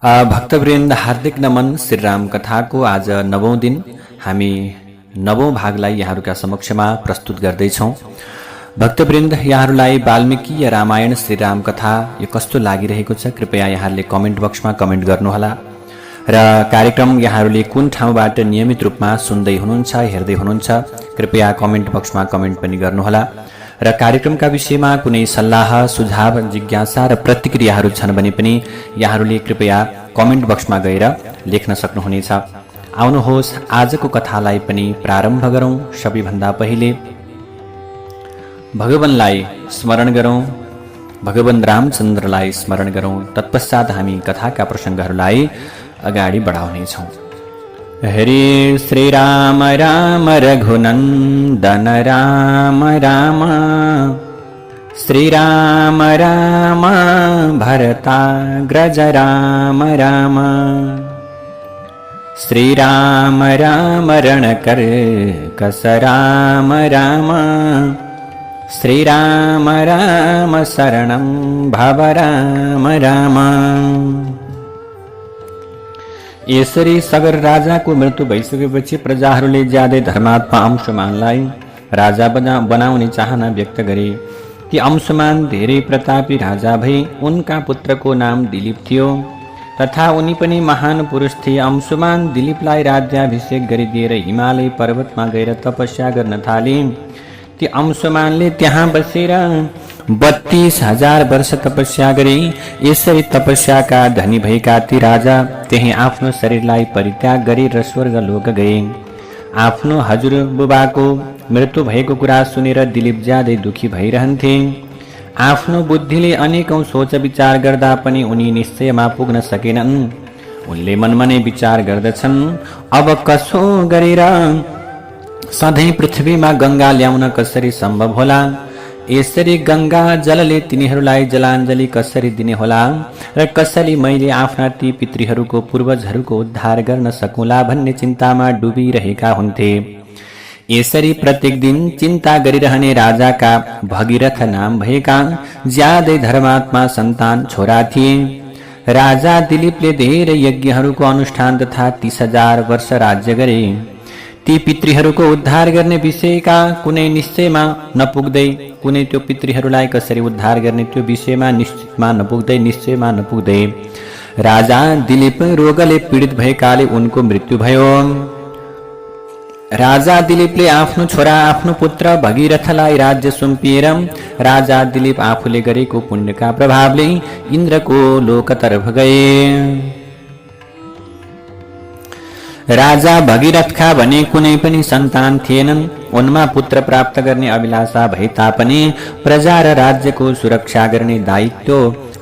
भक्तवृन्द हार्दिक नमन। श्रीराम कथाको आज 9औं दिन हामी 9औं भागलाई यहाँहरूका समक्षमा प्रस्तुत गर्दैछौँ। भक्तवृन्द, यहाँहरूलाई वाल्मीकि रामायण श्रीराम कथा यो कस्तो लागिरहेको छ कृपया यहाँहरूले कमेन्ट बक्समा कमेन्ट गर्नुहोला र कार्यक्रम यहाँहरूले कुन ठाउँबाट नियमित रूपमा सुन्दै हुनुहुन्छ हेर्दै हुनुहुन्छ कृपया कमेन्ट बक्समा कमेन्ट पनि गर्नुहोला र कार्यक्रमका विषयमा कुनै सल्लाह सुझाव जिज्ञासा र प्रतिक्रियाहरू छन् भने पनि यहाँहरूले कृपया कमेन्ट बक्समा गएर लेख्न सक्नुहुनेछ। आउनुहोस् आजको कथालाई पनि प्रारम्भ गरौँ। सबैभन्दा पहिले भगवानलाई स्मरण गरौँ, भगवान रामचन्द्रलाई स्मरण गरौँ। तत्पश्चात हामी कथाका प्रसङ्गहरूलाई अगाडि बढाउनेछौँ। हरे श्री राम राम रघुनन्दन राम राम, श्री राम राम भरताग्रज राम राम, श्री राम राम रणकर्कश राम राम, श्री राम राम शरणं भव राम राम। यसरी सगर राजाको मृत्यु भइसकेपछि प्रजाहरूले ज्यादै धर्मात्मा अंशुमानलाई राजा बनाउने चाहना व्यक्त गरे। ती अंशुमान धेरै प्रतापी राजा भई उनका पुत्रको नाम दिलीप थियो तथा उनी पनि महान पुरुष थिए। अंशुमान दिलीपलाई राज्याभिषेक गरिदिएर हिमालय पर्वतमा गएर तपस्या गर्न थाले। ती अंशुमानले त्यहाँ बसेर 32,000 वर्ष तपस्या गरे। यसरी तपस्याका धनी भएका ती राजा त्यही आफ्नो शरीरलाई परित्याग गरे र स्वर्ग लोक गए। आफ्नो हजुरबुबाको मृत्यु भएको कुरा सुनेर दिलीप ज्यादै दुखी भइरहन्थे। आफ्नो बुद्धिले अनेकौं सोच विचार गर्दा पनि उनी निश्चयमा पुग्न सकेनन्। उनले मनमा नै विचार गर्दछन्, अब कसो गरेर सधैँ पृथ्वीमा गंगा ल्याउन कसरी सम्भव होला? यसरी गंगा जलले तिनीहरूलाई जलाञ्जली कसरी दिने होला र कसरी मैले आफ्ना ती पितृहरूको पूर्वजहरूको उद्धार गर्न सकुला भन्ने चिन्तामा डुबिरहेका हुन्थे। यसरी प्रत्येक दिन चिन्ता गरिरहने राजाका भगीरथ नाम भएका ज्यादै धर्मात्मा सन्तान छोरा थिए। राजा दिलीपले धेरै यज्ञहरूको अनुष्ठान तथा 30,000 वर्ष राज्य गरे। ती पितृहरूको उद्धार गर्ने विषयका कुनै निश्चयमा नपुग्दै, कुनै त्यो पितृहरूलाई कसरी उद्धार गर्ने त्यो विषयमा निश्चयमा नपुग्दै राजा दिलीप रोगले पीडित भएकाले उनको मृत्यु भयो। राजा दिलीपले आफ्नो छोरा आफ्नो पुत्र भगीरथलाई राज्य सुम्पिएर राजा दिलीप आफूले गरेको पुण्यका प्रभावले इन्द्रको लोकतर्फ गए। राजा भगीरथका भने कुनै पनि सन्तान थिएनन्। उनमा पुत्र प्राप्त गर्ने अभिलाषा भए तापनि प्रजा र राज्यको सुरक्षा गर्ने दायित्व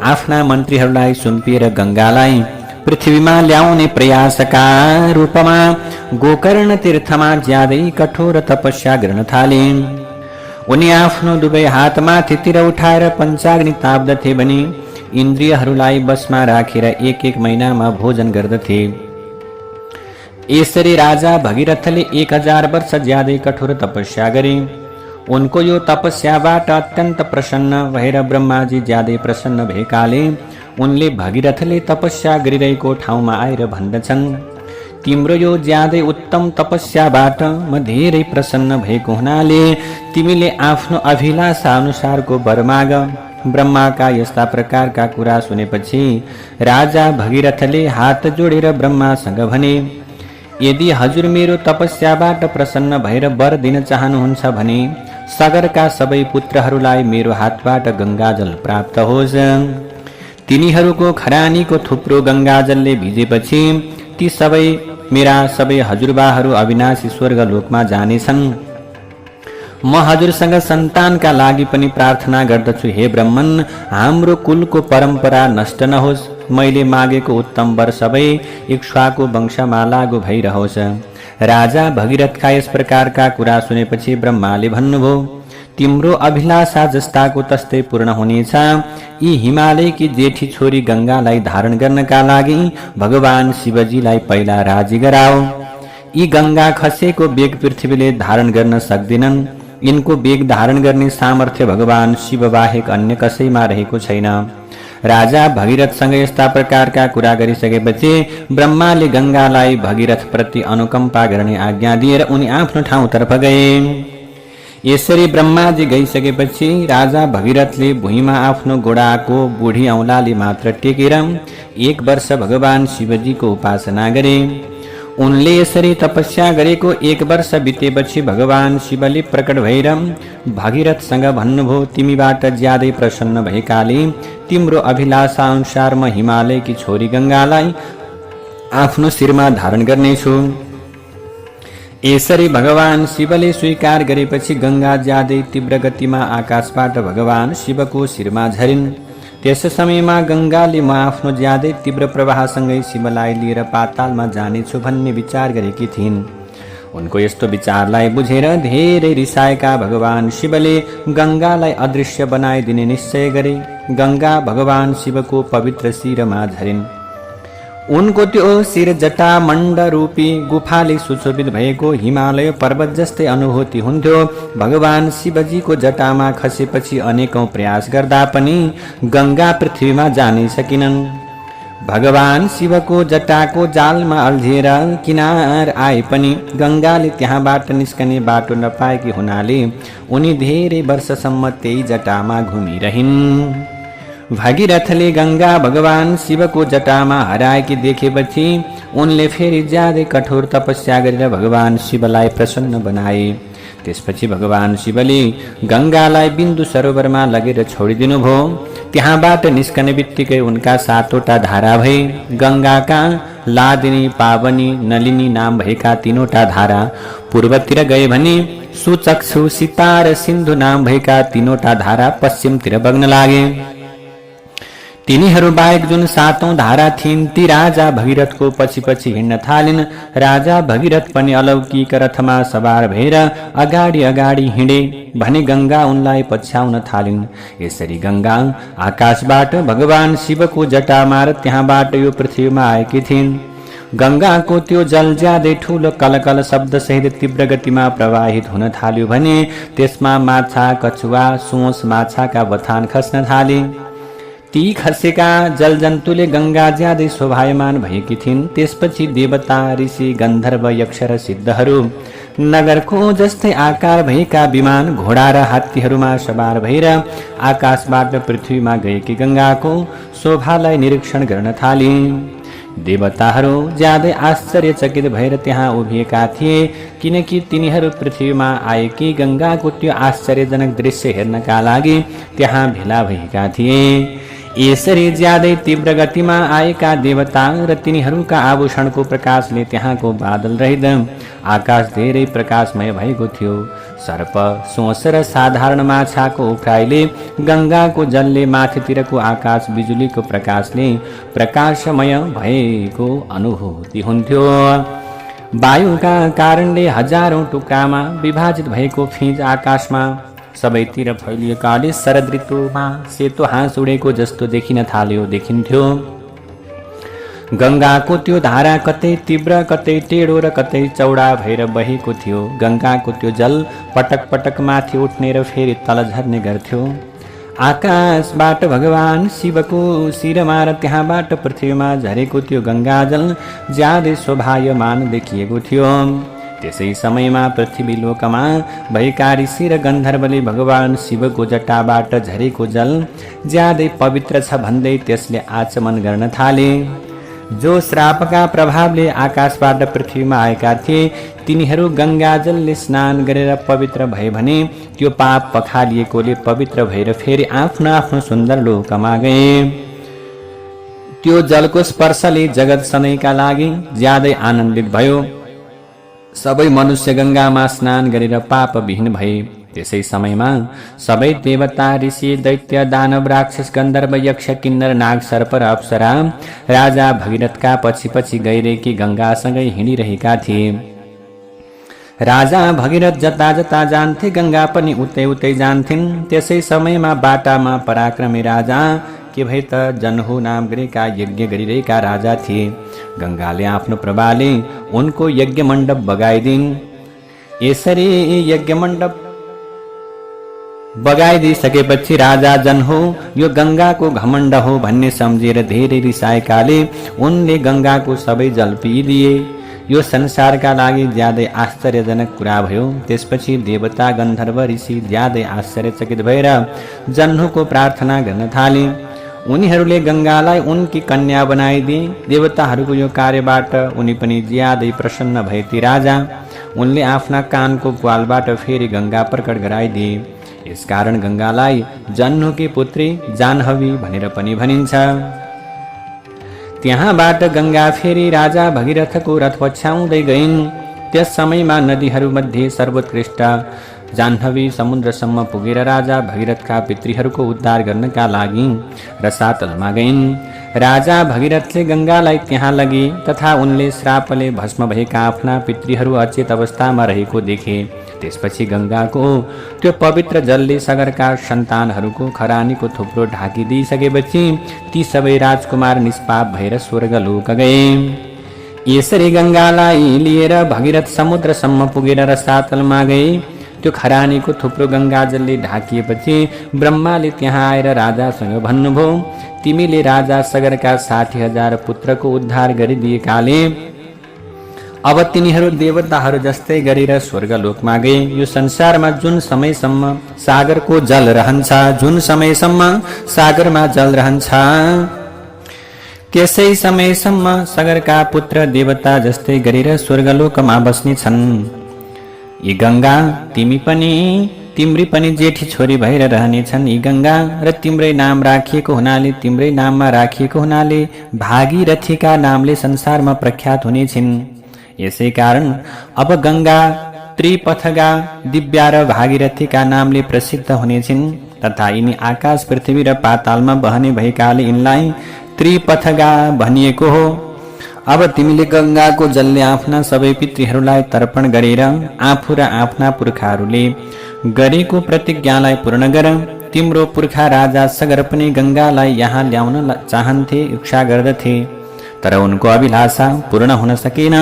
आफ्ना मन्त्रीहरूलाई सुम्पिएर गंगालाई पृथ्वीमा ल्याउने प्रयासका रूपमा गोकर्ण तीर्थमा ज्यादै कठोर तपस्या गर्न थाले। उनी आफ्नो दुवै हातमाथि तिर उठाएर पञ्चाग्नि ताप्दथे भने इन्द्रियहरूलाई बसमा राखेर एक महिनामा भोजन गर्दथे। यसरी राजा भगीरथले 1000 वर्ष ज्यादै कठोर तपस्या गरे। उनको यो तपस्याबाट अत्यन्त प्रसन्न भएर ब्रह्माजी ज्यादै प्रसन्न भएकाले उनले भगीरथले तपस्या गरिरहेको ठाउँमा आएर भन्दछन्, तिम्रो यो ज्यादै उत्तम तपस्याबाट म धेरै प्रसन्न भएको हुनाले तिमीले आफ्नो अभिलाषा अनुसारको वर माग। ब्रह्माका यस्ता प्रकारका कुरा सुनेपछि राजा भगीरथले हात जोडेर ब्रह्मासँग भने, यदि हजुर मेरो तपस्याबाट प्रसन्न भएर वर दिन चाहनुहुन्छ भने सगरका सबै पुत्रहरूलाई मेरो हातबाट गंगाजल प्राप्त होस्। तिनीहरूको खरानीको थुप्रो गंगाजलले भिजेपछि ती मेरा सबै हजुरबाहरू अविनाशी स्वर्ग लोकमा जानेछन्। म हजुरसँग सन्तानका लागि पनि प्रार्थना गर्दछु, हे ब्रह्मन, हाम्रो कुलको परम्परा नष्ट नहोस्। मैले मागेको उत्तम वर सबै इक्ष्वाकु वंशमा लागू भइरहोस्। राजा भगीरथका यस प्रकारका कुरा सुनेपछि ब्रह्माले भन्नुभयो, तिम्रो अभिलाषा जस्ताको तस्तै पूर्ण हुनेछ। यी हिमालयकी जेठी छोरी गंगालाई धारण गर्नका लागि भगवान शिवजीलाई पहिला राजी गराओ। यी गंगा खसेको वेग पृथ्वीले धारण गर्न सक्दिनन्। यिनको वेग धारण गर्ने सामर्थ्य भगवान शिव बाहेक अन्य कसैमा रहेको छैन। राजा भगीरथसँग यस्ता प्रकारका कुरा गरिसकेपछि ब्रह्माले गंगालाई भगीरथ प्रति अनुकम्पा गर्ने आज्ञा दिएर उनी आफ्नो ठाउँतर्फ गए। यसरी ब्रह्माजी गइसकेपछि राजा भगीरथले भुइँमा आफ्नो घोडाको बुढी औंलाले मात्र टेकेर 1 वर्ष भगवान शिवजीको उपासना गरे। उनले यसरी तपस्या गरेको 1 वर्ष बितेपछि भगवान शिवले प्रकट भएर भगीरथसँग भन्नुभयो, तिमीबाट ज्यादै प्रसन्न भएकाले तिम्रो अभिलाषा अनुसार म हिमालयकी छोरी गंगालाई आफ्नो शिरमा धारण गर्नेछु। यसरी भगवान शिवले स्वीकार गरेपछि गंगा ज्यादै तीव्र गतिमा आकाशबाट भगवान शिवको शिरमा झरिन्। त्यस समयमा गंगाले म आफ्नो ज्यादै तीव्र प्रवाहसँगै शिवलाई लिएर पातालमा जानेछु भन्ने विचार गरेकी थिइन्। उनको यस्तो विचारलाई बुझेर धेरै रिसाएका भगवान शिवले गंगालाई अदृश्य बनाइदिने निश्चय गरे। गंगा भगवान शिवको पवित्र शिरमा झरिन्। उनको त्यो शिर जटा मण्ड रूपी गुफाले सुशोभित भएको हिमालय पर्वत जस्तै अनुभूति हुन्थ्यो। भगवान शिवजीको जटामा खसेपछि अनेकौं प्रयास गर्दा पनि गंगा पृथ्वीमा जानै सकिनन्। भगवान शिवको जटाको जालमा अल्झिएर किनार आए पनि गंगाले त्यहाँबाट निस्कने बाटो नपाएकी हुनाले उनी धेरै वर्षसम्म त्यही जटामा घुमिरहिन्। भगीरथले गंगा भगवान शिवको जटामा हराएकी देखेपछि उनले फेरि ज्यादै कठोर तपस्या गरेर भगवान शिवलाई प्रसन्न बनाए। त्यसपछि भगवान शिवले गंगालाई बिन्दु सरोवरमा लगेर छोडिदिनुभयो। त्यहाँबाट निस्कने बित्तिकै उनका 7वटा धारा भए। गंगाका लादिनी, पावनी, नलिनी नाम भएका 3वटा धारा पूर्वतिर गए भने सुचक्षु, सीता र सिन्धु नाम भएका 3वटा धारा पश्चिमतिर बग्न लागे। तिनीहरू बाहेक जुन 7औं धारा थिइन् ती राजा भगीरथको पछि पछि हिँड्न थालिन्। राजा भगीरथ पनि अलौकिक रथमा सवार भएर अगाडि अगाडि हिँडे भने गंगा उनलाई पछ्याउन थालिन्। यसरी गंगा आकाशबाट भगवान शिवको जटामा र त्यहाँबाट यो पृथ्वीमा आएकी थिइन्। गंगाको त्यो जल ज्यादै ठूलो कलकल शब्द सहित तीव्र गतिमा प्रवाहित हुन थाल्यो भने त्यसमा माछा, कछुवा, सोस माछाका बथान खस्न थाले। ती खसेका जलजन्तुले गंगा ज्यादै शोभायमान भएकी थिइन्। त्यसपछि देवता, ऋषि, गन्धर्व, यक्ष र सिद्धहरू नगरको जस्तै आकार भएका विमान, घोडा र हात्तीहरूमा सवार भएर आकाशबाट पृथ्वीमा गएकी गंगाको शोभालाई निरीक्षण गर्न थाले। देवताहरू ज्यादै आश्चर्यचकित भएर त्यहाँ उभिएका थिए, किनकि तिनीहरू पृथ्वीमा आएकी गंगाको त्यो आश्चर्यजनक दृश्य हेर्नका लागि त्यहाँ भेला भएका थिए। यसरी ज्यादै तीव्र गतिमा आएका देवता र तिनीहरूका आभूषणको प्रकाशले त्यहाँको बादल रहित आकाश धेरै प्रकाशमय भएको थियो। सर्प, सोस र साधारण माछाको उफ्राइले गंगाको जलले माथितिरको आकाश बिजुलीको प्रकाशले प्रकाशमय भएको अनुभूति हुन्थ्यो। वायुका कारणले हजारौं टुक्रामा विभाजित भएको फिंज आकाशमा सबैतिर फैलिएकाले शरद ऋतुमा सेतो हाँस उडेको जस्तो देखिन्थ्यो। गंगाको त्यो धारा कतै तीव्र, कतै टेढो र कतै चौडा भएर बहेको थियो। गंगाको त्यो जल पटक पटक माथि उठ्ने र फेरि तल झर्ने गर्थ्यो। आकाशबाट भगवान शिवको शिरमा र त्यहाँबाट पृथ्वीमा झरेको त्यो गंगाजल ज्यादै शोभायमान देखिएको थियो। त्यसै समयमा पृथ्वी लोकमा भएका ऋषि र गन्धर्वले भगवान शिवको जटाबाट झरेको जल ज्यादै पवित्र छ भन्दै त्यसले आचमन गर्न थाले। जो श्रापका प्रभावले आकाशबाट पृथ्वीमा आएका थिए तिनीहरू गंगाजलले स्नान गरेर पवित्र भए भने त्यो पाप पखालिएकोले पवित्र भएर फेरि आफ्नो आफ्नो सुन्दर लोकमा गए। त्यो जलको स्पर्शले जगत सधैँका लागि ज्यादै आनन्दित भयो। सबै मनुष्य गंगामा स्नान गरेर पाप विहीन भए। त्यसै समयमा सबै देवता, ऋषि, दैत्य, दानव, राक्षस, गन्धर्व, यक्ष, किन्नर, नाग, सर्प र अप्सरा राजा भगीरथका पछि पछि गइरहेकी गंगासँगै हिँडिरहेका थिए। राजा भगीरथ जता जता जान्थे गंगा पनि उतै उतै जान्थिन्। त्यसै समयमा बाटामा पराक्रमी राजा के भए त जनहु नाम गरेका यज्ञ गरिरहेका राजा थिए। गंगाले आफ्नो प्रभावले उनको यज्ञ मण्डप बगाइदिन्। यसरी यज्ञ मण्डप बगाइदिसकेपछि राजा जन हो यो गंगाको घमण्ड हो भन्ने सम्झेर धेरै रिसाएकाले उनले गंगाको सबै जल पिइदिए। यो संसारका लागि ज्यादै आश्चर्यजनक कुरा भयो। त्यसपछि देवता गन्धर्व ऋषि ज्यादै आश्चर्यचकित भएर जन्हुको प्रार्थना गर्न थाले। उनीहरूले गंगालाई उनकी कन्या बनाइदिए। देवताहरूको यो कार्यबाट उनी पनि ज्यादै प्रसन्न भए ती राजा। उनले आफ्ना कानको प्वालबाट फेरि गंगा प्रकट गराइदिए। यसकारण गंगालाई जन्हुकी पुत्री जाह्नवी भनेर पनि भनिन्छ। त्यहाँबाट गंगा फेरि राजा भगीरथको रथ पछ्याउँदै गइन्। त्यस समयमा नदीहरूमध्ये सर्वोत्कृष्ट जाह्नवी समुद्रसम्म पुगेर राजा भगीरथका पितृहरूको उद्धार गर्नका लागि रसातलमा गइन्। राजा भगीरथले गंगालाई त्यहाँ लगे तथा उनले श्रापले भस्म भएका आफ्ना पितृहरू अचेत अवस्थामा रहेको देखे। त्यसपछि गंगाको त्यो पवित्र जलले सगरका सन्तानहरूको खरानीको थुप्रो ढाकिदिइसकेपछि ती सबै राजकुमार निष्पाप भएर स्वर्गलोक गए। यसरी गंगालाई लिएर भगीरथ समुद्रसम्म पुगेर रसातलमा गए। त्यो खरानीको थुप्रो गंगाजलले ढाकिएपछि ब्रह्माले त्यहाँ आएर राजासँग भन्नुभयो, तिमीले राजा सगरका 60,000 पुत्रको उद्धार गरिदिएकाले अब तिनीहरू देवताहरू जस्तै गरेर स्वर्गलोकमा गए। यो संसारमा जुन समयसम्म सागरको जल रहन्छ, जुन समयसम्म सागरमा जल रहन्छ, त्यसै समयसम्म सगरका पुत्र देवता जस्तै गरेर स्वर्गलोकमा बस्ने छन्। यी गंगा तिम्री पनि जेठी छोरी भएर रहनेछन्। यी गंगा र तिम्रै नाम राखिएको हुनाले, तिम्रै नाममा राखिएको हुनाले भागीरथीका नामले संसारमा प्रख्यात हुनेछिन्। यसै कारण अब गंगा त्रिपथगा, दिव्या र भागीरथीका नामले प्रसिद्ध हुनेछिन् तथा यिनी आकाश, पृथ्वी र पातालमा बहने भएकाले यिनलाई त्रिपथगा भनिएको हो। अब तिमीले गंगाको जलले आफ्ना सबै पितृहरूलाई तर्पण गरेर आफू र आफ्ना पुर्खाहरूले गरेको प्रतिज्ञालाई पूर्ण गर। तिम्रो पुर्खा राजा सगर पनि गंगालाई यहाँ ल्याउन चाहन्थे, इच्छा गर्दथे, तर उनको अभिलाषा पूर्ण हुन सकेन।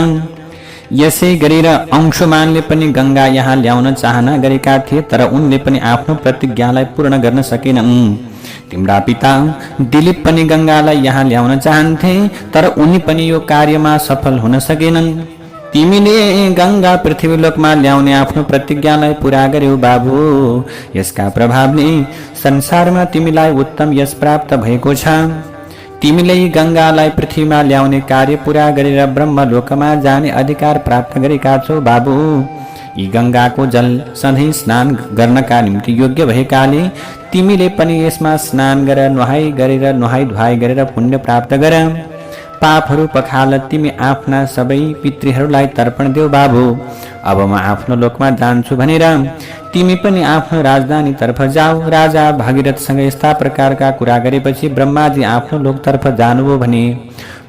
यसै गरेर अंशुमानले पनि गंगा यहाँ ल्याउन चाहना गरेका थिए, तर उनले पनि आफ्नो प्रतिज्ञालाई पूर्ण गर्न सकेनन्। तिम्रा पिता दिलीप पनि गंगालाई यहाँ ल्याउन चाहन्थे, तर उनी पनि यो कार्यमा सफल हुन सकेनन्। तिमीले गंगा पृथ्वीलोकमा ल्याउने आफ्नो प्रतिज्ञालाई पूरा गर्यौ बाबु। यसका प्रभावले संसारमा तिमीलाई उत्तम यश प्राप्त भएको छ। तिमीले गंगालाई पृथ्वीमा ल्याउने कार्य पूरा गरेर ब्रह्मलोकमा जाने अधिकार प्राप्त गरेका छौ बाबु। यी गंगाको जल सधैँ स्नान गर्नका निम्ति योग्य भएकाले तिमीले पनि यसमा स्नान गरेर नुहाई धुवाई गरेर पुण्य प्राप्त गर। पापहरू पखाल तिमी आफ्ना सबै पितृहरूलाई तर्पण देऊ बाबु। अब म आफ्नो लोकमा जान्छु भनेर तिमी पनि आफ्नो राजधानी तर्फ जाऊ। राजा भगीरथसँग यस्ता प्रकारका कुरा गरेपछि ब्रह्माजी आफ्नो लोकतर्फ जानुभयो भने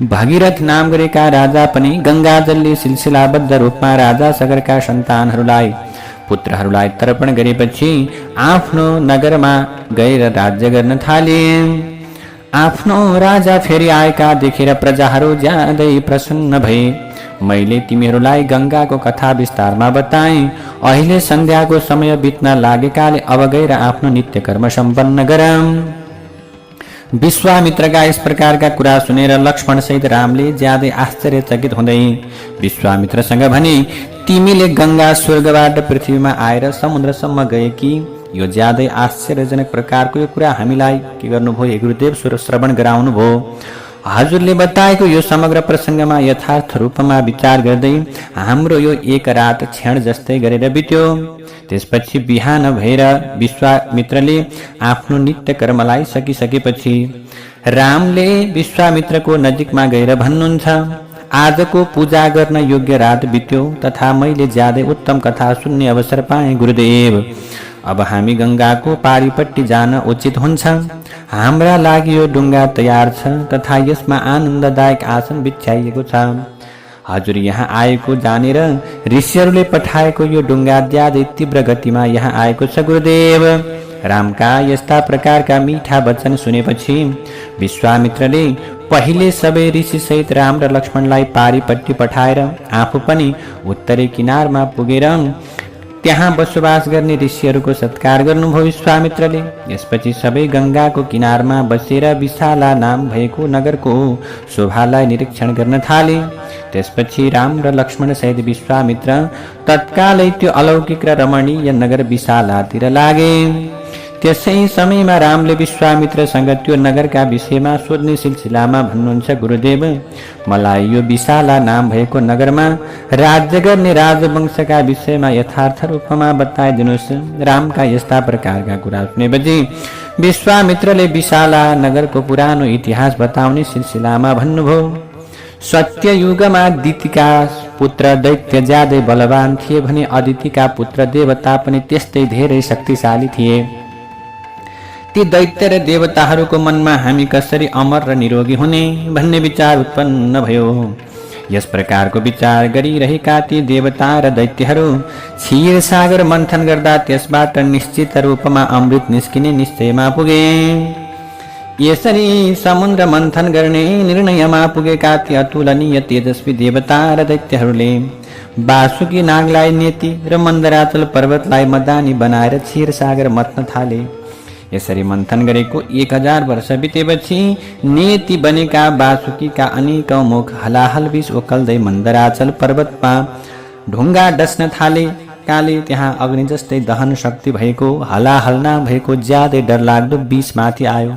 भगीरथ नाम गरेका राजा पनि गंगाजलले सिलसिलाबद्ध रूपमा राजा सगरका सन्तानहरूलाई, पुत्रहरूलाई तर्पण गरेपछि आफ्नो नगरमा गएर राज्य गर्न थाले। आफ्नो राजा फेरि आएका देखेर प्रजाहरू ज्यादै प्रसन्न भए। मैले तिमीहरूलाई गंगाको कथा विस्तारमा बताएँ। अहिले सन्ध्याको समय बित्न लागेकाले अब गएर आफ्नो नित्य कर्म सम्पन्न गर। विश्वामित्रका यस प्रकारका कुरा सुनेर लक्ष्मण सहित रामले ज्यादै आश्चर्यचकित हुँदै विश्वामित्रसँग भने, तिमीले गंगा स्वर्गबाट पृथ्वीमा आएर समुद्रसम्म गए कि? यो ज्यादै आश्चर्यजनक प्रकारको यो कुरा हामीलाई के गर्नुभयो? हे गुरुदेव, श्रवण गराउनुभयो। हजुरले बताएको यो समग्र प्रसङ्गमा यथार्थ रूपमा विचार गर्दै हाम्रो यो एक रात क्षण जस्तै गरेर बित्यो। त्यसपछि बिहान भएर विश्वामित्रले आफ्नो नित्य कर्मलाई सकिसकेपछि रामले विश्वामित्रको नजिकमा गएर भन्नुहुन्छ, आजको पूजा गर्न योग्य रात बित्यो तथा मैले ज्यादै उत्तम कथा सुन्ने अवसर पाएँ गुरुदेव। अब हामी गंगाको पारीपट्टि जान उचित हुन्छ। हाम्रा लागि यो डुङ्गा तयार छ तथा यसमा आनन्ददायक आसन बिछ्याइएको छ। हजुर यहाँ आएको जानेर ऋषिहरूले पठाएको यो डुङ्गा ज्यादै तीव्र गतिमा यहाँ आएको छ गुरुदेव। रामका यस्ता प्रकारका मीठा वचन सुनेपछि विश्वामित्रले पहिले सबै ऋषि सहित राम र लक्ष्मणलाई पारीपट्टि पठाएर आफू पनि उत्तरी किनारमा पुगेर त्यहाँ बसोबास गर्ने ऋषिहरूको सत्कार गर्नुभयो विश्वामित्रले। यसपछि सबै गङ्गाको किनारमा बसेर विशाला नाम भएको नगरको शोभालाई निरीक्षण गर्न थाले। त्यसपछि राम र लक्ष्मण सहित विश्वामित्र तत्कालै त्यो अलौकिक र रमणीय नगर विशालातिर लागे। त्यसै समयमा रामले विश्वामित्रसँग त्यो नगरका विषयमा सोध्ने सिलसिलामा भन्नुहुन्छ, गुरुदेव, मलाई यो विशाला नाम भएको नगरमा राज्य गर्ने राजवंशका विषयमा यथार्थ रूपमा बताइदिनुहोस्। रामका यस्ता प्रकारका कुरा सुनेपछि विश्वामित्रले विशाला नगरको पुरानो इतिहास बताउने सिलसिलामा भन्नुभयो। सत्ययुगमा दितिका पुत्र दैत्य ज्यादै बलवान थिए भने अदितिका पुत्र देवता पनि त्यस्तै धेरै शक्तिशाली थिए। ती दैत्य र देवताहरूको मनमा हामी कसरी अमर र निरोगी हुने भन्ने विचार उत्पन्न भयो। यस प्रकारको विचार गरिरहेका ती देवता र दैत्यहरू क्षीर सागर मन्थन गर्दा त्यसबाट निश्चित रूपमा अमृत निस्किने निश्चयमा पुगे। यसरी समुद्र मन्थन गर्ने निर्णयमा पुगेका ती अतुलनीय तेजस्वी देवता र दैत्यहरूले वासुकी नागलाई नेति र मन्दराचल पर्वतलाई मदानी बनाएर क्षीर सागर मथ्न थाले। यसरी मन्थन गरेको 1000 वर्ष बितेपछि नेति बनेका वासुकीका अनेकौं मुख हलाहल विष ओकल्दै मन्दराचल पर्वतमा ढुङ्गा डस्न थाले। काले त्यहाँ अग्नि जस्तै दहन शक्ति भएको हलाहल नभएको ज्यादै डरलाग्दो विष माथि आयो।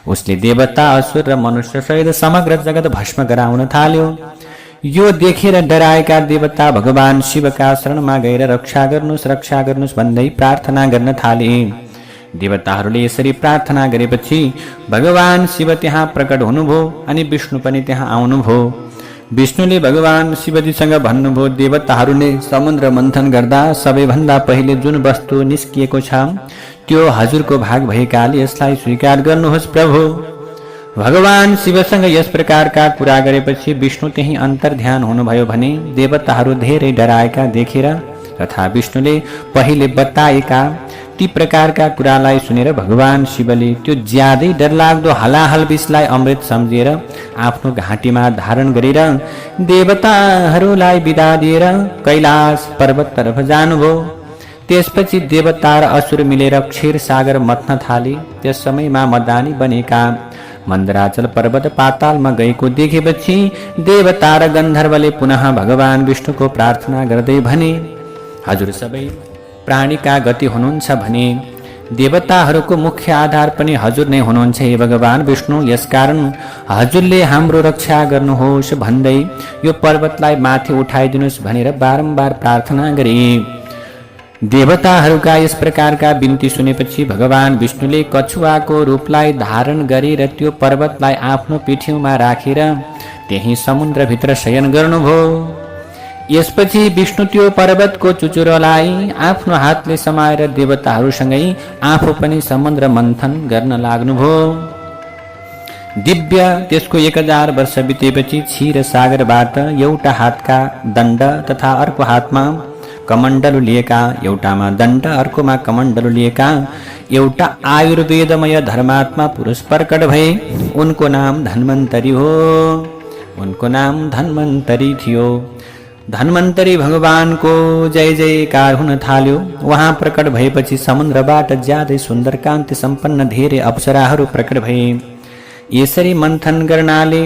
उसले देवता, असुर र मनुष्य सहित समग्र जगत भस्म गराउन थाल्यो। यो देखेर डराएका देवता भगवान शिवका शरणमा गएर रक्षा गर्नुस् भन्दै प्रार्थना गर्न थाले। देवताहरूले यसरी प्रार्थना गरेपछि भगवान शिव त्यहाँ प्रकट हुनुभयो अनि विष्णु पनि त्यहाँ आउनुभयो। विष्णुले भगवान शिवजीसँग भन्नुभयो, देवताहरूले समुद्र मन्थन गर्दा सबैभन्दा पहिले जुन वस्तु निस्किएको छ त्यो हजुरको भाग भएकाले यसलाई स्वीकार गर्नुहोस् प्रभु। भगवान शिवसँग यस प्रकारका कुरा गरेपछि विष्णु त्यही अन्तर्ध्यान हुनुभयो भने देवताहरू धेरै डराएका देखेर तथा विष्णुले पहिले बताएका ती प्रकारका कुरालाई सुनेर भगवान शिवले त्यो ज्यादै डरलाग्दो हलाहल विषलाई अमृत सम्झेर आफ्नो घाँटीमा धारण गरेर देवताहरूलाई बिदा दिएर कैलाश पर्वत तर्फ जानुभयो। त्यसपछि देवता र असुर मिलेर क्षीर सागर मथ्न थाले। त्यस समयमा मदानी बनेका मन्दराचल पर्वत पातालमा गएको देखेपछि देवता र गन्धर्वले पुनः भगवान विष्णुको प्रार्थना गर्दै भने, हजुर सबै प्राणीका गति हुनुहुन्छ भने देवताहरूको मुख्य आधार पनि हजुर नै हुनुहुन्छ हे भगवान विष्णु। यसकारण हजुरले हाम्रो रक्षा गर्नुहोस् भन्दै यो पर्वतलाई माथि उठाइदिनुहोस् भनेर बारम्बार प्रार्थना गरे। देवताहरूका यस प्रकारका बिन्ती सुनेपछि भगवान विष्णुले कछुवाको रूपलाई धारण गरेर त्यो पर्वतलाई आफ्नो पिठ्यौमा राखेर त्यही समुद्रभित्र शयन गर्नुभयो। यसपछि विष्णु त्यो पर्वतको चुचुरोलाई आफ्नो हातले समाएर देवताहरूसँगै आफू पनि समुद्र मन्थन गर्न लाग्नुभयो। दिव्य त्यसको 1000 वर्ष बितेपछि क्षीर सागरबाट एउटा हातका दण्ड तथा अर्को हातमा कमण्डलु लिएका, एउटामा दण्ड अर्कोमा कमण्डलु लिएका एउटा आयुर्वेदमय धर्मात्मा पुरुष प्रकट भए। उनको नाम धन्वन्तरी हो। उनको नाम धन्वन्तरी थियो। धन्वन्तरी भगवानको जय जयकार हुन थाल्यो। वहाँ प्रकट भएपछि समुद्रबाट ज्यादै सुन्दर कान्ति सम्पन्न धेरै अप्सराहरू प्रकट भए। यसरी मन्थन गर्नाले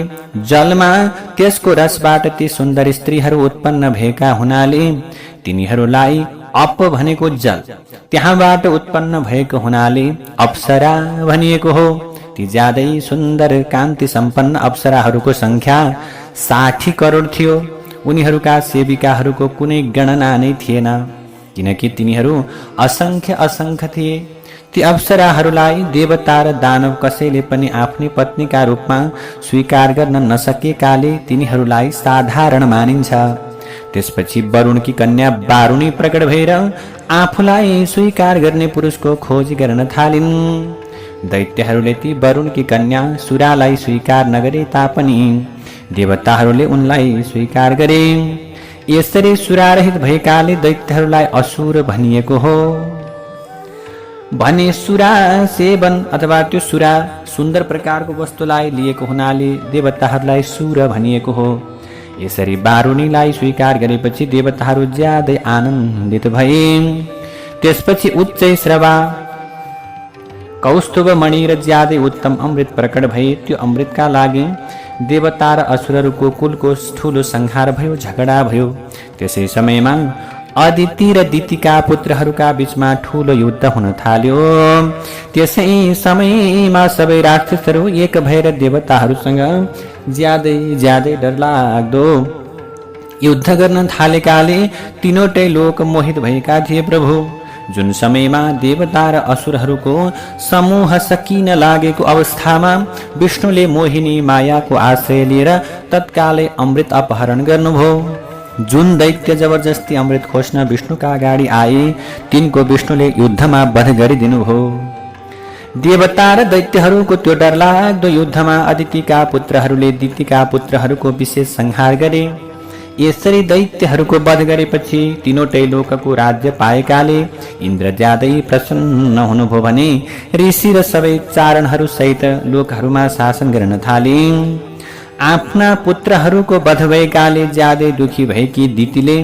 जलमा त्यसको रसबाट ती सुन्दर स्त्रीहरू उत्पन्न भएका हुनाले तिनीहरूलाई अप भनेको जल, त्यहाँबाट उत्पन्न भएको हुनाले अप्सरा भनिएको हो। ती ज्यादै सुन्दर कान्ति सम्पन्न अप्सराहरूको संख्या 60 करोड थियो। उनीहरूका सेविकाहरूको कुनै गणना नै थिएन, किनकि तिनीहरू असंख्य थिए। ती अप्सराहरूलाई देवता र दानव कसैले पनि आफ्नी पत्नीका रूपमा स्वीकार गर्न नसकेकाले तिनीहरूलाई साधारण मानिन्छ। त्यसपछि वरुणकी कन्या वारुणी प्रकट भएर आफूलाई स्वीकार गर्ने पुरुषको खोज गर्न थालिन्। दैत्यहरूले ती वरुणकी कन्या सुरालाई स्वीकार नगरे तापनि देवताहरूले उनलाई स्वीकार गरे। यसरी सुरारहित भएकाले दैत्यहरूलाई असुर भनिएको हो। भने सुरा सेवन अथवा त्यो सुरा सुन्दर प्रकारको वस्तुलाई लिएको हुनाले देवताहरूलाई सुर भनिएको हो। यसरी बारुनीलाई स्वीकार गरेपछि देवताहरू ज्यादै आनन्दित भए। त्यसपछि उच्च श्रवा कौस्तुभ मणि र ज्यादै उत्तम अमृत प्रकट भए। त्यो अमृतका लागि देवता र असुरहरूको कुलको ठूलो संहार भयो, झगडा भयो। त्यसै समयमा अदिति र दितिका पुत्रहरूका बीचमा ठूलो युद्ध हुन थाल्यो। त्यसै समयमा सबै राक्षसहरू एक भएर देवताहरूसँग ज्यादै डरलाग्दो युद्ध गर्न थालेकाले तीनवटै लोक मोहित भएका थिए प्रभु। जुन समयमा देवता र असुरहरूको समूह सकिन लागेको अवस्थामा विष्णुले मोहिनी मायाको आश्रय लिएर तत्कालै अमृत अपहरण गर्नुभयो। जुन दैत्य जबरजस्ती अमृत खोज्न विष्णुका अगाडि आए तिनको विष्णुले युद्धमा वध गरिदिनुभयो। देवता र दैत्यहरूको त्यो डरलाग्दो युद्धमा अदितिका पुत्रहरूले दितिका पुत्रहरूको विशेष संहार गरे। यसरी दैत्यहरूको वध गरेपछि तीनवटै लोकको राज्य पाएकाले इन्द्र ज्यादै प्रसन्न हुनुभयो भने ऋषि र सबै चारणहरू सहित लोकहरूमा शासन गर्न थाले। आफ्ना पुत्रहरूको वध भएकाले ज्यादै दुखी भएकी दितिले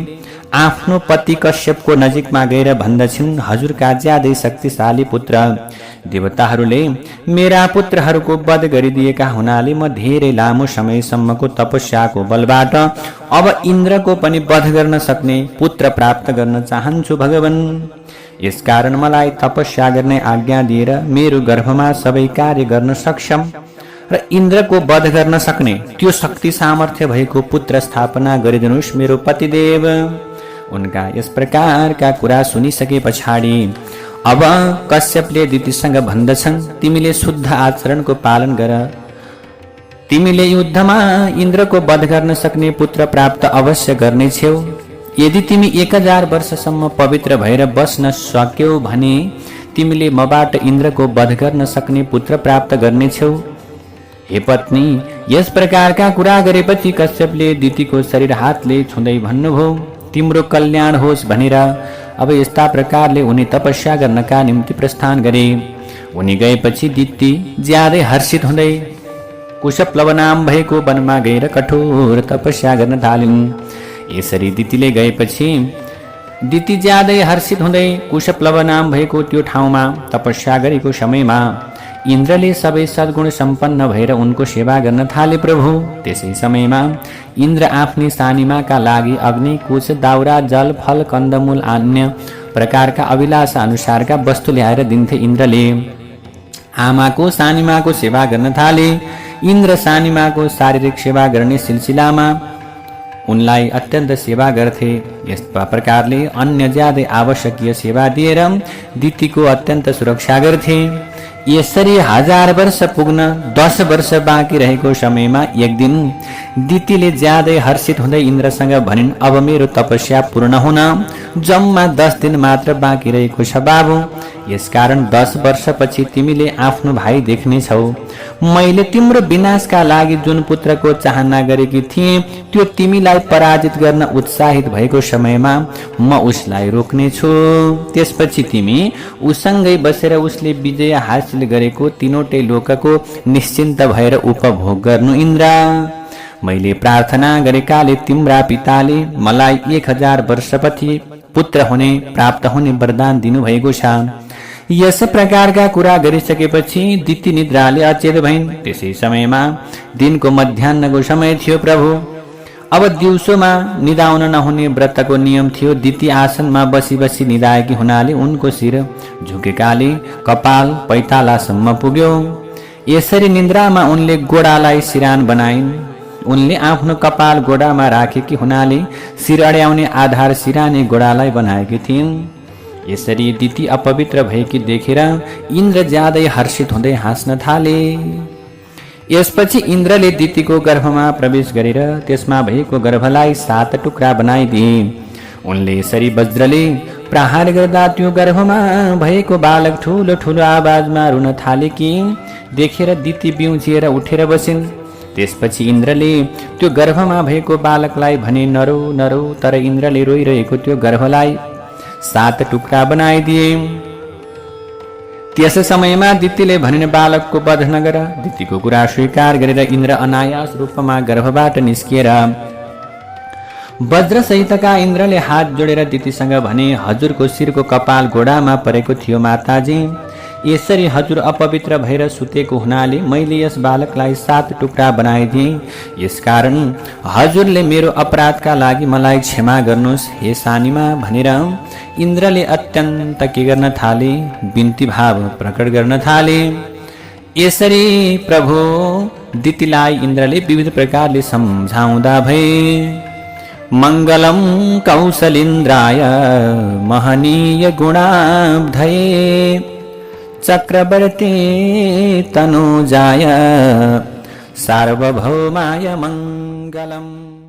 आफ्नो पति कश्यपको नजिकमा गएर भन्दछिन्, हजुरका ज्यादै शक्तिशाली पुत्र देवताहरूले मेरा पुत्रहरूको वध गरिदिएका हुनाले म धेरै लामो समयसम्मको तपस्याको बलबाट अब इन्द्रको पनि वध गर्न सक्ने पुत्र प्राप्त गर्न चाहन्छु भगवान। यसकारण मलाई तपस्या गर्ने आज्ञा दिएर मेरो गर्भमा सबै कार्य गर्न सक्षम र इन्द्रको वध गर्न सक्ने त्यो शक्ति सामर्थ्य भएको पुत्र स्थापना गरिदिनुहोस् मेरो पतिदेव। उनका यस प्रकारका कुरा सुनिसके पछाडि अब कश्यपले दितिसँग भन्दछन्, तिमीले शुद्ध आचरणको पालन गर। तिमीले युद्धमा इन्द्रको वध गर्न सक्ने पुत्र प्राप्त अवश्य गर्नेछौ। यदि तिमी 1000 वर्षसम्म पवित्र भएर बस्न सक्यौ भने तिमीले मबाट इन्द्रको वध गर्न सक्ने पुत्र प्राप्त गर्नेछौ। हे पत्नी, यस प्रकारका कुरा गरेपछि कश्यपले दितिको शरीर हातले छुँदै भन्नुभयो, तिम्रो कल्याण होस् भनेर अब यस्ता प्रकारले उनी तपस्या गर्नका निम्ति प्रस्थान गरे। उनी गएपछि दिति ज्यादै हर्षित हुँदै कुशप्लव नाम भएको वनमा गएर कठोर तपस्या गर्न थालिन्। यसरी दितिले गएपछि दिति ज्यादै हर्षित हुँदै कुशप्लव नाम भएको त्यो ठाउँमा तपस्या गरेको समयमा इन्द्रले सबै सद्गुण सम्पन्न भएर उनको सेवा गर्न थाले प्रभु। त्यसै समयमा इन्द्र आफ्नी सानिमाका लागि अग्नि, कुश, दाउरा, जल, फल, कन्दमूल अन्य प्रकारका अभिलाषा अनुसारका वस्तु ल्याएर दिन्थे। इन्द्रले आमाको सानिमाको सेवा गर्न थाले। इन्द्र सानिमाको शारीरिक सेवा गर्ने सिलसिलामा उनलाई अत्यन्त सेवा गर्थे। यस प्रकारले अन्य ज्यादै आवश्यकीय सेवा दिएर दितिको अत्यन्त सुरक्षा गर्थे। यसरी 1000 वर्ष पुग्न 10 वर्ष बाँकी रहेको समयमा एक दिन दितिले ज्यादै हर्षित हुँदै इन्द्रसँग भनिन्, अब मेरो तपस्या पूर्ण हुन जम्मा 10 दिन मात्र बाँकी रहेको छ बाबु। यसकारण 10 वर्षपछि तिमीले आफ्नो भाइ देख्नेछौ। मैले तिम्रो विनाशका लागि जुन पुत्रको चाहना गरेकी थिएँ त्यो तिमीलाई पराजित गर्न उत्साहित भएको समयमा म उसलाई रोक्नेछु। त्यसपछि तिमी उसँगै बसेर उसले विजय हासिल गरेको तीनवटै लोकको निश्चिन्त भएर उपभोग गर्नु इन्द्र। मैले प्रार्थना गरेकाले तिम्रा पिताले मलाई 1000 वर्षपछि पुत्र हुने प्राप्त हुने वरदान दिनुभएको छ। यस प्रकारका कुरा गरिसकेपछि दिति निद्राले अचेत भइन्। त्यसै समयमा दिनको मध्याह्नको समय थियो प्रभु। अब दिउँसोमा निदाउन नहुने व्रतको नियम थियो। दिति आसनमा बसी बसी निदाएकी हुनाले उनको शिर झुकेकाले कपाल पैतालासम्म पुग्यो। यसरी निन्द्रामा उनले गोडालाई सिरान बनाइन्। उनले आफ्नो कपाल गोडामा राखेकी हुनाले शिर अड्याउने आधार सिराने गोडालाई बनाएकी थिइन्। यसरी दिति अपवित्र भएकी देखेर इन्द्र ज्यादै हर्षित हुँदै हाँस्न थाले। यसपछि इन्द्रले दितिको गर्भमा प्रवेश गरेर त्यसमा भएको गर्भलाई 7 टुक्रा बनाइदिए। उनले यसरी वज्रले प्रहार गर्दा त्यो गर्भमा भएको बालक ठुलो ठुलो आवाजमा रुन थालेकी देखेर दिति बिउजिएर उठेर बसिन्। त्यसपछि इन्द्रले त्यो गर्भमा भएको बालकलाई भने, नरो नरो। तर इन्द्रले रोइरहेको त्यो गर्भलाई 7 टुक्रा बनाइदिए। त्यस समयमा दितिले भनिन्, बालकको वध नगर। दितिको कुरा स्वीकार गरेर इन्द्र अनायास रूपमा गर्भबाट निस्किएर वज्रसहितका इन्द्रले हात जोडेर दितीसँग भने, हजुरको शिरको कपाल घोडामा परेको थियो माताजी। यसरी हजुर अपवित्र भएर सुतेको हुनाले मैले यस बालकलाई 7 टुक्रा बनाइदिएँ। यसकारण हजुरले मेरो अपराधका लागि मलाई क्षमा गर्नुहोस् हे सानीमा भनेर इन्द्रले अत्यन्त के गर्न थाले, बिन्ती भाव प्रकट गर्न थाले। यसरी प्रभु दितीलाई इन्द्रले विविध प्रकारले सम्झाउँदा भए। मङ्गलम कौशलिन्द्राय महनीय गुणाब्धये चक्रवर्ती तनुजाय सार्वभौमाय मङ्गलम्।